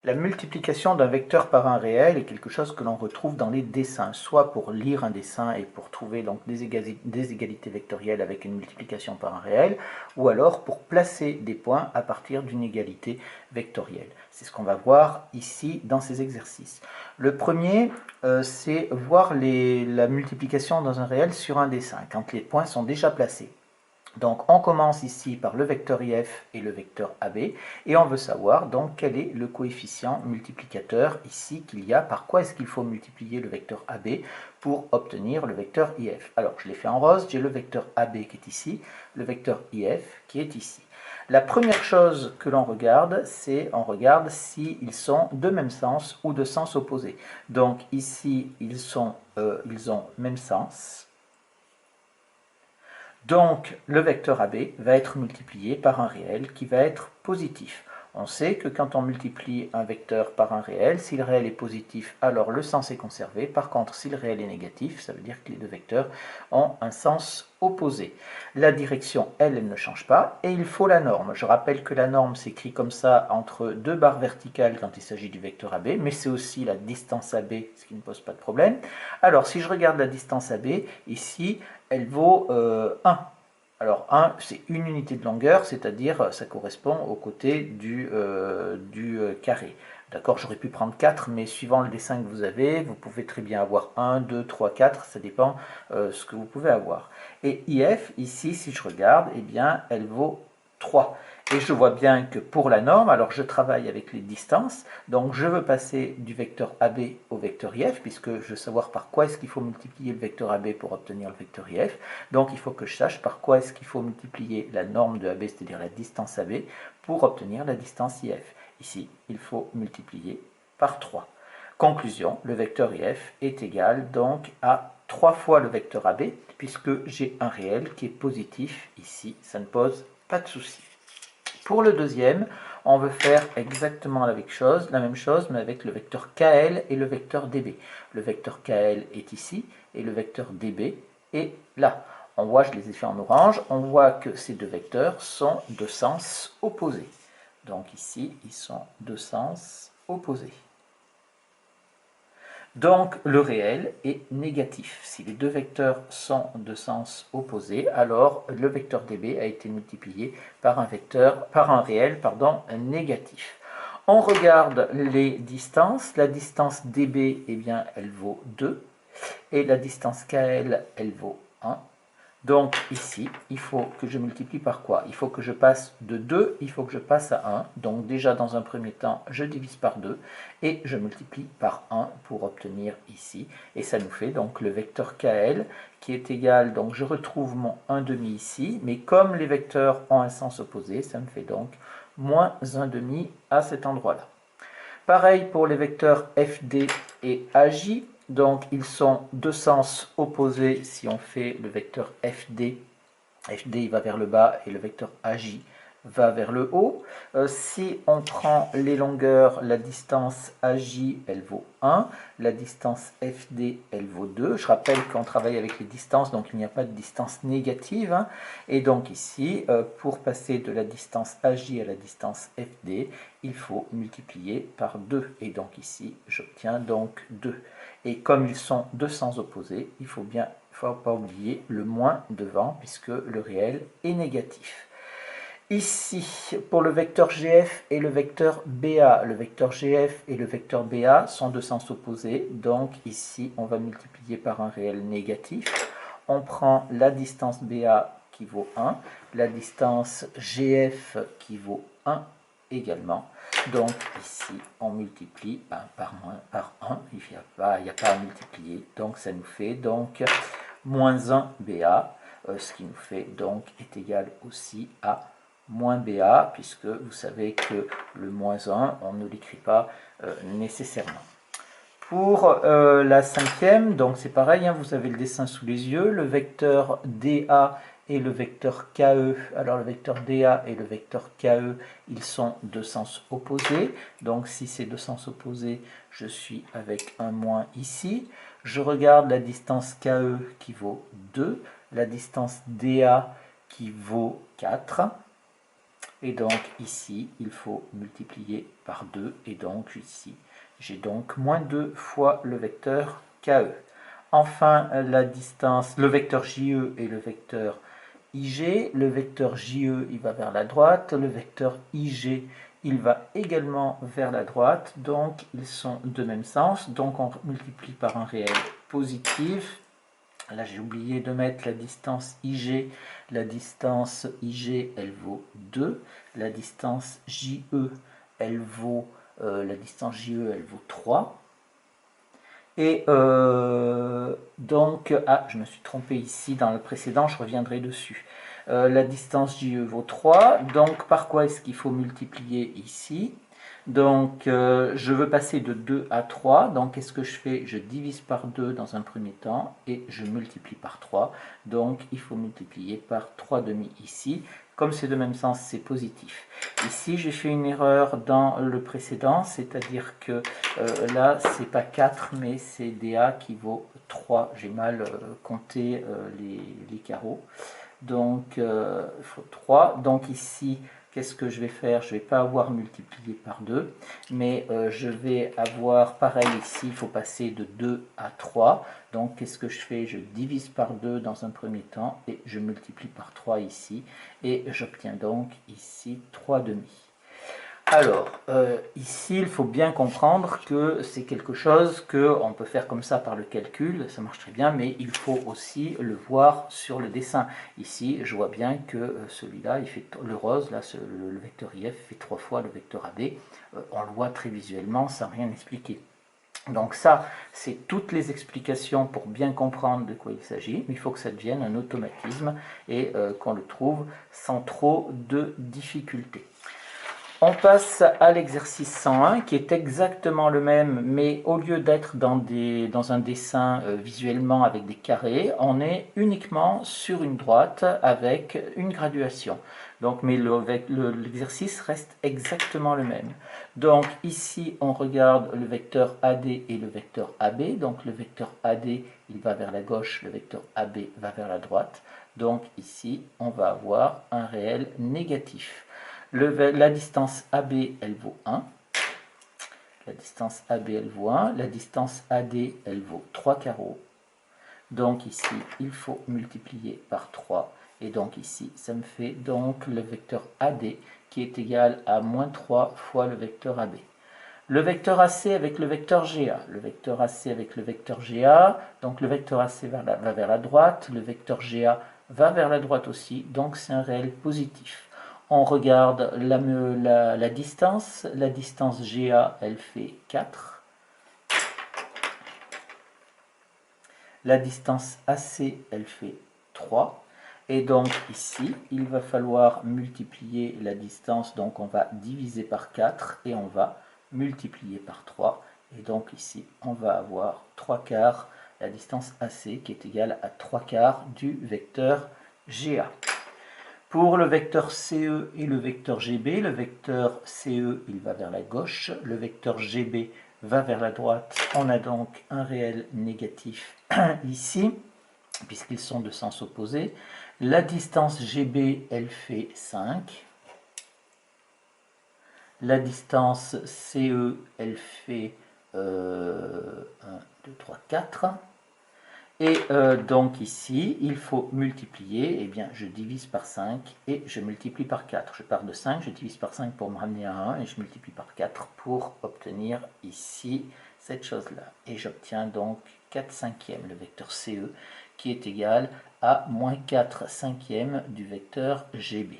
La multiplication d'un vecteur par un réel est quelque chose que l'on retrouve dans les dessins, soit pour lire un dessin et pour trouver donc des égalités vectorielles avec une multiplication par un réel, ou alors pour placer des points à partir d'une égalité vectorielle. C'est ce qu'on va voir ici dans ces exercices. Le premier, c'est voir la multiplication dans un réel sur un dessin, quand les points sont déjà placés. Donc on commence ici par le vecteur IF et le vecteur AB, et on veut savoir donc quel est le coefficient multiplicateur ici qu'il y a, par quoi est-ce qu'il faut multiplier le vecteur AB pour obtenir le vecteur IF. Alors je l'ai fait en rose, j'ai le vecteur AB qui est ici, le vecteur IF qui est ici. La première chose que l'on regarde, c'est on regarde s'ils sont de même sens ou de sens opposé. Donc ici ils ont même sens. Donc, le vecteur AB va être multiplié par un réel qui va être positif. On sait que quand on multiplie un vecteur par un réel, si le réel est positif, alors le sens est conservé. Par contre, si le réel est négatif, ça veut dire que les deux vecteurs ont un sens opposé. La direction, elle ne change pas, et il faut la norme. Je rappelle que la norme s'écrit comme ça entre deux barres verticales quand il s'agit du vecteur AB, mais c'est aussi la distance AB, ce qui ne pose pas de problème. Alors, si je regarde la distance AB, ici, elle vaut 1. Alors 1, c'est une unité de longueur, c'est-à-dire ça correspond au côté du carré. D'accord, j'aurais pu prendre 4, mais suivant le dessin que vous avez, vous pouvez très bien avoir 1, 2, 3, 4, ça dépend ce que vous pouvez avoir. Et IF, ici, si je regarde, eh bien, elle vaut 3. Et je vois bien que pour la norme, alors je travaille avec les distances, donc je veux passer du vecteur AB au vecteur IF, puisque je veux savoir par quoi est-ce qu'il faut multiplier le vecteur AB pour obtenir le vecteur IF. Donc il faut que je sache par quoi est-ce qu'il faut multiplier la norme de AB, c'est-à-dire la distance AB, pour obtenir la distance IF. Ici, il faut multiplier par 3. Conclusion, le vecteur IF est égal donc à 3 fois le vecteur AB, puisque j'ai un réel qui est positif ici, ça ne pose pas de souci. Pour le deuxième, on veut faire exactement la même chose, mais avec le vecteur KL et le vecteur DB. Le vecteur KL est ici, et le vecteur DB est là. On voit, je les ai fait en orange, on voit que ces deux vecteurs sont de sens opposés. Donc ici, ils sont de sens opposés. Donc le réel est négatif. Si les deux vecteurs sont de sens opposé, alors le vecteur dB a été multiplié par un réel négatif. On regarde les distances. La distance dB, eh bien, elle vaut 2. Et la distance KL, elle vaut 1. Donc ici, il faut que je multiplie par quoi? Il faut que je passe de 2, il faut que je passe à 1. Donc déjà dans un premier temps, je divise par 2 et je multiplie par 1 pour obtenir ici. Et ça nous fait donc le vecteur KL qui est égal, donc je retrouve mon 1 demi ici, mais comme les vecteurs ont un sens opposé, ça me fait donc moins 1 demi à cet endroit-là. Pareil pour les vecteurs FD et AJ. Donc ils sont de sens opposés si on fait le vecteur FD. FD il va vers le bas et le vecteur AJ va vers le haut. Si on prend les longueurs, la distance AJ, elle vaut 1. La distance FD, elle vaut 2. Je rappelle qu'on travaille avec les distances, donc il n'y a pas de distance négative. Hein. Et donc ici, pour passer de la distance AJ à la distance FD, il faut multiplier par 2. Et donc ici, j'obtiens donc 2. Et comme ils sont de sens opposés, il faut pas oublier le moins devant, puisque le réel est négatif. Ici, pour le vecteur GF et le vecteur BA, le vecteur GF et le vecteur BA sont de sens opposés, donc ici on va multiplier par un réel négatif. On prend la distance BA qui vaut 1, la distance GF qui vaut 1 également. Donc ici on multiplie par 1, il n'y a pas à multiplier, donc ça nous fait donc moins 1 BA, ce qui nous fait donc est égal aussi à moins BA, puisque vous savez que le moins 1, on ne l'écrit pas nécessairement. Pour la cinquième, donc c'est pareil, hein, vous avez le dessin sous les yeux, le vecteur DA et le vecteur KE. Alors le vecteur DA et le vecteur KE, ils sont de sens opposés. Donc si c'est de sens opposé, je suis avec un moins ici. Je regarde la distance KE qui vaut 2, la distance DA qui vaut 4. Et donc ici, il faut multiplier par 2. Et donc ici, j'ai donc moins 2 fois le vecteur KE. Enfin, la distance, le vecteur JE et le vecteur IG. Le vecteur JE, il va vers la droite. Le vecteur IG, il va également vers la droite. Donc, ils sont de même sens. Donc, on multiplie par un réel positif. Là, j'ai oublié de mettre la distance IG. La distance IG, elle vaut 2. La distance JE, elle vaut, elle vaut 3. Et donc, je me suis trompé ici dans le précédent, je reviendrai dessus. La distance JE vaut 3. Donc, par quoi est-ce qu'il faut multiplier ici? Donc, je veux passer de 2 à 3. Donc, qu'est-ce que je fais? Je divise par 2 dans un premier temps et je multiplie par 3. Donc, il faut multiplier par 3 demi ici. Comme c'est de même sens, c'est positif. Ici, j'ai fait une erreur dans le précédent, c'est-à-dire que là, c'est pas 4, mais c'est DA qui vaut 3. J'ai mal compté les carreaux. Donc, il faut 3. Donc ici, qu'est-ce que je vais faire? Je ne vais pas avoir multiplié par 2, mais je vais avoir, pareil ici, il faut passer de 2 à 3. Donc, qu'est-ce que je fais? Je divise par 2 dans un premier temps et je multiplie par 3 ici. Et j'obtiens donc ici 3 demi. Alors, ici, il faut bien comprendre que c'est quelque chose qu'on peut faire comme ça par le calcul, ça marche très bien, mais il faut aussi le voir sur le dessin. Ici, je vois bien que celui-là, il fait le rose, là, le vecteur IF fait 3 fois le vecteur AB. On le voit très visuellement sans rien expliquer. Donc ça, c'est toutes les explications pour bien comprendre de quoi il s'agit, mais il faut que ça devienne un automatisme et qu'on le trouve sans trop de difficultés. On passe à l'exercice 101 qui est exactement le même, mais au lieu d'être dans un dessin visuellement avec des carrés, on est uniquement sur une droite avec une graduation. Donc, mais l'exercice reste exactement le même. Donc ici, on regarde le vecteur AD et le vecteur AB. Donc le vecteur AD, il va vers la gauche, le vecteur AB va vers la droite. Donc ici, on va avoir un réel négatif. La distance AB, elle vaut 1. La distance AB, elle vaut 1. La distance AD, elle vaut 3 carreaux. Donc ici, il faut multiplier par 3. Et donc ici, ça me fait donc le vecteur AD qui est égal à moins 3 fois le vecteur AB. Le vecteur AC avec le vecteur GA. Le vecteur AC avec le vecteur GA. Donc le vecteur AC va vers la droite. Le vecteur GA va vers la droite aussi. Donc c'est un réel positif. On regarde la distance. La distance GA, elle fait 4. La distance AC, elle fait 3. Et donc ici, il va falloir multiplier la distance. Donc on va diviser par 4 et on va multiplier par 3. Et donc ici, on va avoir 3 quarts, la distance AC qui est égale à 3 quarts du vecteur GA. Pour le vecteur CE et le vecteur GB, le vecteur CE, il va vers la gauche, le vecteur GB va vers la droite. On a donc un réel négatif ici, puisqu'ils sont de sens opposés. La distance GB, elle fait 5. La distance CE, elle fait 1, 2, 3, 4. Et donc ici, il faut multiplier, eh bien je divise par 5 et je multiplie par 4. Je pars de 5, je divise par 5 pour me ramener à 1 et je multiplie par 4 pour obtenir ici cette chose-là. Et j'obtiens donc 4 cinquièmes, le vecteur CE, qui est égal à moins 4 cinquièmes du vecteur GB.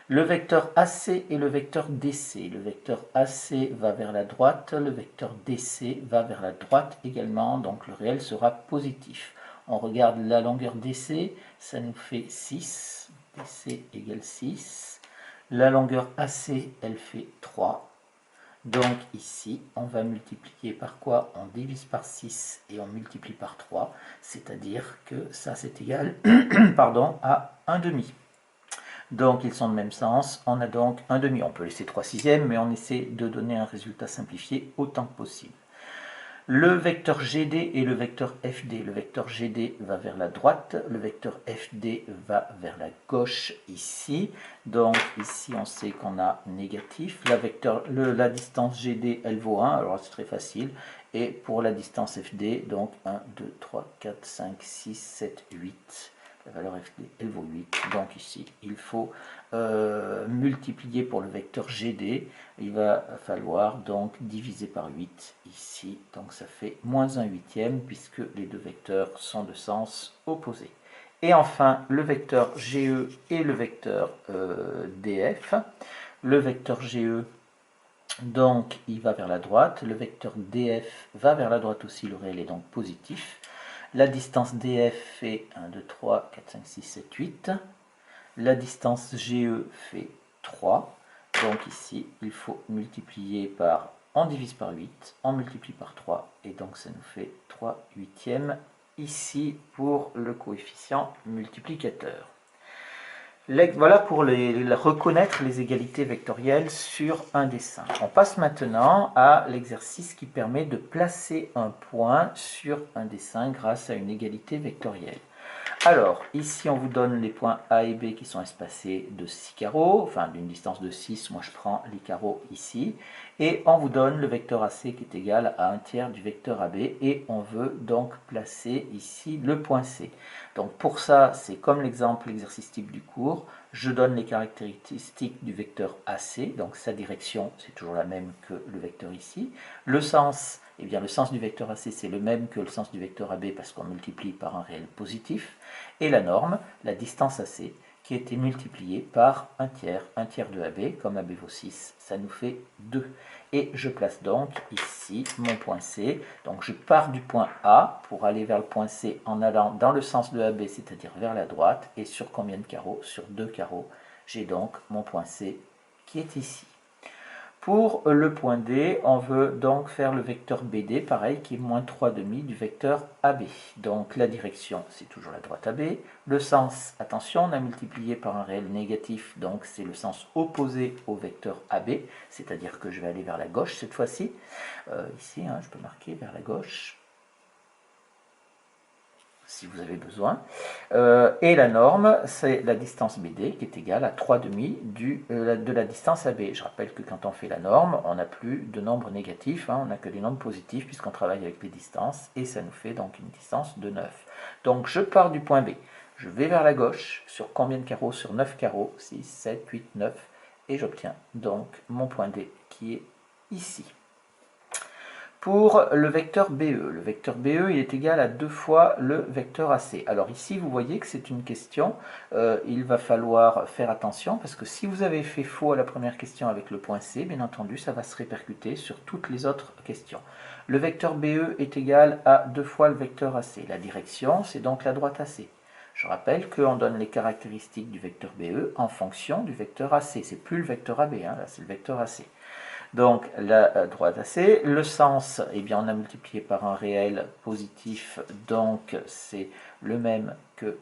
Le vecteur AC et le vecteur DC. Le vecteur AC va vers la droite, le vecteur DC va vers la droite également, donc le réel sera positif. On regarde la longueur DC, ça nous fait 6, DC égale 6. La longueur AC, elle fait 3. Donc ici, on va multiplier par quoi? On divise par 6 et on multiplie par 3, c'est-à-dire que ça c'est égal pardon, à 1 demi. Donc ils sont de même sens, on a donc 1 demi. On peut laisser 3 sixièmes, mais on essaie de donner un résultat simplifié autant que possible. Le vecteur GD et le vecteur FD. Le vecteur GD va vers la droite, le vecteur FD va vers la gauche ici. Donc ici on sait qu'on a négatif. La distance GD elle vaut 1, alors c'est très facile. Et pour la distance FD, donc 1, 2, 3, 4, 5, 6, 7, 8. La valeur FD elle vaut 8. Donc ici il faut multiplier pour le vecteur GD. Il va falloir donc diviser par 8 ici, donc ça fait moins 1 huitième puisque les deux vecteurs sont de sens opposé. Et enfin le vecteur GE et le vecteur DF. Le vecteur GE, donc il va vers la droite, le vecteur DF va vers la droite aussi, le réel est donc positif. La distance DF fait 1, 2, 3, 4, 5, 6, 7, 8. La distance GE fait 3. Donc ici, il faut multiplier par, on divise par 8, on multiplie par 3, et donc ça nous fait 3 huitièmes ici pour le coefficient multiplicateur. Voilà pour reconnaître les égalités vectorielles sur un dessin. On passe maintenant à l'exercice qui permet de placer un point sur un dessin grâce à une égalité vectorielle. Alors, ici, on vous donne les points A et B qui sont espacés de 6 carreaux, enfin d'une distance de 6, moi je prends les carreaux ici, et on vous donne le vecteur AC qui est égal à 1/3 du vecteur AB, et on veut donc placer ici le point C. Donc pour ça, c'est comme l'exercice type du cours, je donne les caractéristiques du vecteur AC, donc sa direction, c'est toujours la même que le vecteur ici. Le sens, eh bien le sens du vecteur AC, c'est le même que le sens du vecteur AB parce qu'on multiplie par un réel positif. Et la norme, la distance AC, qui a été multipliée par 1/3 de AB, comme AB vaut 6, ça nous fait 2. Et je place donc ici mon point C. Donc je pars du point A pour aller vers le point C en allant dans le sens de AB, c'est-à-dire vers la droite. Et sur combien de carreaux? Sur 2 carreaux. J'ai donc mon point C qui est ici. Pour le point D, on veut donc faire le vecteur BD, pareil, qui est moins 3/2 du vecteur AB. Donc la direction, c'est toujours la droite AB. Le sens, attention, on a multiplié par un réel négatif, donc c'est le sens opposé au vecteur AB, c'est-à-dire que je vais aller vers la gauche cette fois-ci. Ici, je peux marquer vers la gauche, si vous avez besoin. Et la norme, c'est la distance BD qui est égale à 3/2 de la distance AB. Je rappelle que quand on fait la norme, on n'a plus de nombres négatifs, on n'a que des nombres positifs puisqu'on travaille avec les distances, et ça nous fait donc une distance de 9. Donc je pars du point B, je vais vers la gauche, sur combien de carreaux? Sur 9 carreaux, 6, 7, 8, 9, et j'obtiens donc mon point D qui est ici. Pour le vecteur BE, il est égal à 2 fois le vecteur AC. Alors ici, vous voyez que c'est une question, il va falloir faire attention, parce que si vous avez fait faux à la première question avec le point C, bien entendu, ça va se répercuter sur toutes les autres questions. Le vecteur BE est égal à 2 fois le vecteur AC. La direction, c'est donc la droite AC. Je rappelle qu'on donne les caractéristiques du vecteur BE en fonction du vecteur AC. C'est plus le vecteur AB, là c'est le vecteur AC. Donc la droite AC, le sens, eh bien on a multiplié par un réel positif, donc c'est le même que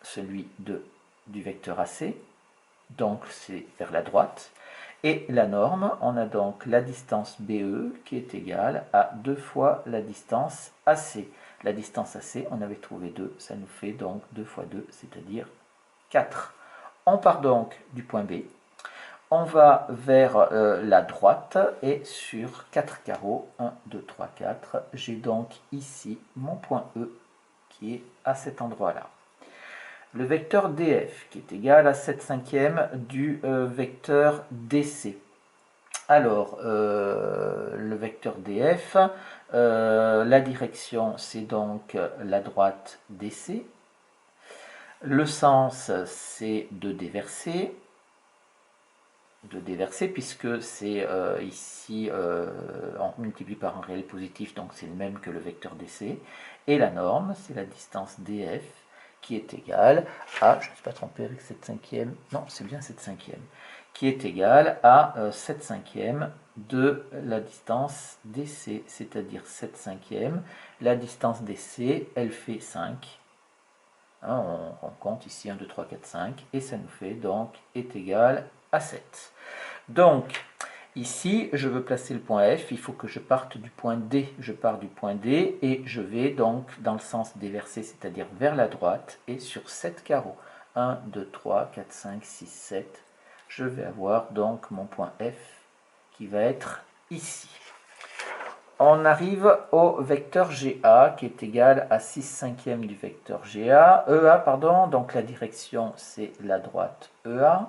celui du vecteur AC, donc c'est vers la droite. Et la norme, on a donc la distance BE qui est égale à 2 fois la distance AC. La distance AC, on avait trouvé 2, ça nous fait donc 2 fois 2, c'est-à-dire 4. On part donc du point B. On va vers la droite et sur 4 carreaux, 1, 2, 3, 4, j'ai donc ici mon point E qui est à cet endroit-là. Le vecteur DF qui est égal à 7/5 du vecteur DC. Alors, le vecteur DF, la direction c'est donc la droite DC. Le sens c'est de déverser puisque c'est ici on multiplie par un réel positif, donc c'est le même que le vecteur DC, et la norme c'est la distance DF qui est égale à, je ne me suis pas trompé avec 7/5, non c'est bien 7/5, qui est égale à 7/5 de la distance DC, c'est-à-dire 7/5, la distance DC elle fait 5, on compte ici 1, 2, 3, 4, 5, et ça nous fait donc est égal à 7. Donc, Ici, je veux placer le point F, il faut que je parte du point D. Je pars du point D et je vais donc dans le sens déversé, c'est-à-dire vers la droite, et sur 7 carreaux. 1, 2, 3, 4, 5, 6, 7. Je vais avoir donc mon point F qui va être ici. On arrive au vecteur GA qui est égal à 6 cinquièmes du vecteur EA, pardon, donc la direction c'est la droite EA.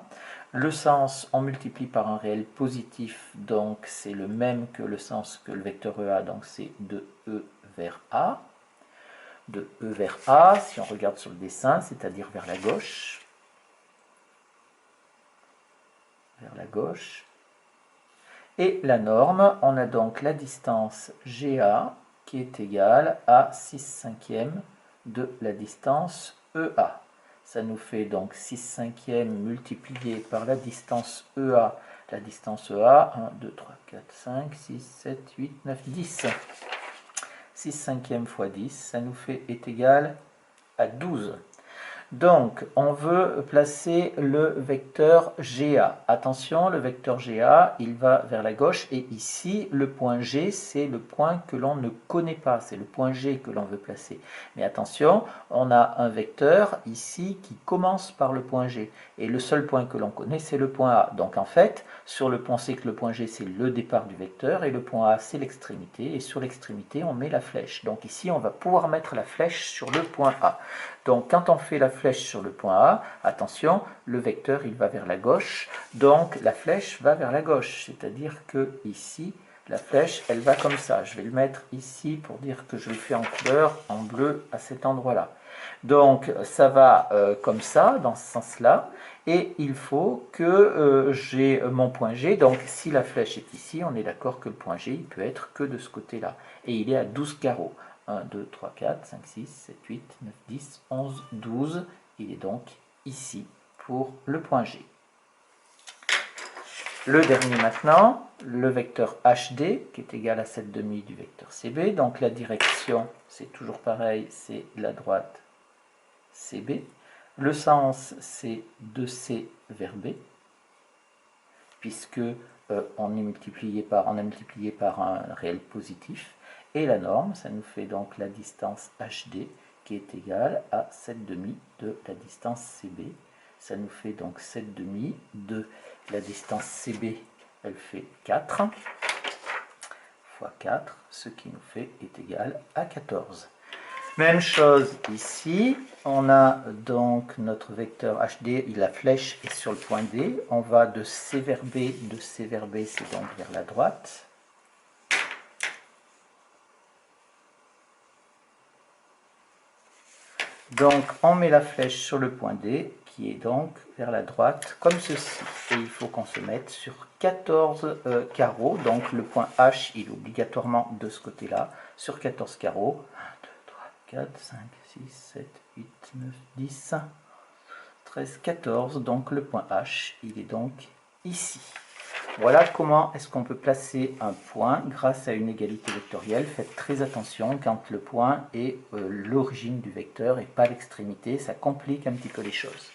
Le sens, on multiplie par un réel positif, donc c'est le même que le sens que le vecteur EA, donc c'est de E vers A. De E vers A, si on regarde sur le dessin, c'est-à-dire vers la gauche. Vers la gauche. Et la norme, on a donc la distance GA qui est égale à 6 cinquièmes de la distance EA. Ça nous fait donc 6 cinquièmes multiplié par la distance EA. La distance EA, 1, 2, 3, 4, 5, 6, 7, 8, 9, 10. 6 cinquièmes fois 10, ça nous fait est égal à 12. Donc, on veut placer le vecteur GA. Attention, le vecteur GA, il va vers la gauche. Et ici, le point G, c'est le point que l'on ne connaît pas. C'est le point G que l'on veut placer. Mais attention, on a un vecteur ici qui commence par le point G. Et le seul point que l'on connaît, c'est le point A. Donc, en fait, sur le point, on sait que le point G, c'est le départ du vecteur. Et le point A, c'est l'extrémité. Et sur l'extrémité, on met la flèche. Donc, ici, on va pouvoir mettre la flèche sur le point A. Donc, quand on fait la flèche sur le point A, attention, le vecteur, il va vers la gauche. Donc, la flèche va vers la gauche. C'est-à-dire que ici, la flèche, elle va comme ça. Je vais le mettre ici pour dire que je le fais en couleur, en bleu, à cet endroit-là. Donc, ça va comme ça, dans ce sens-là. Et il faut que j'ai mon point G. Donc, si la flèche est ici, on est d'accord que le point G, il peut être que de ce côté-là. Et il est à 12 carreaux. 1, 2, 3, 4, 5, 6, 7, 8, 9, 10, 11, 12. Il est donc ici pour le point G. Le dernier maintenant, le vecteur HD qui est égal à 7,5 du vecteur CB. Donc la direction, c'est toujours pareil, c'est la droite CB. Le sens, c'est de C vers B, puisque on a multiplié par un réel positif. Et la norme, ça nous fait donc la distance HD qui est égale à 7,5 de la distance CB. Ça nous fait donc 7,5 de la distance CB, elle fait 4 fois 4, ce qui nous fait est égal à 14. Même chose ici, on a donc notre vecteur HD, la flèche est sur le point D, on va de C vers B, c'est donc vers la droite. Donc on met la flèche sur le point D, qui est donc vers la droite, comme ceci. Et il faut qu'on se mette sur 14 carreaux, donc le point H, il est obligatoirement de ce côté-là, sur 14 carreaux. 1, 2, 3, 4, 5, 6, 7, 8, 9, 10, 13, 14. Donc le point H, il est donc ici. Voilà comment est-ce qu'on peut placer un point grâce à une égalité vectorielle. Faites très attention quand le point est l'origine du vecteur et pas l'extrémité, ça complique un petit peu les choses.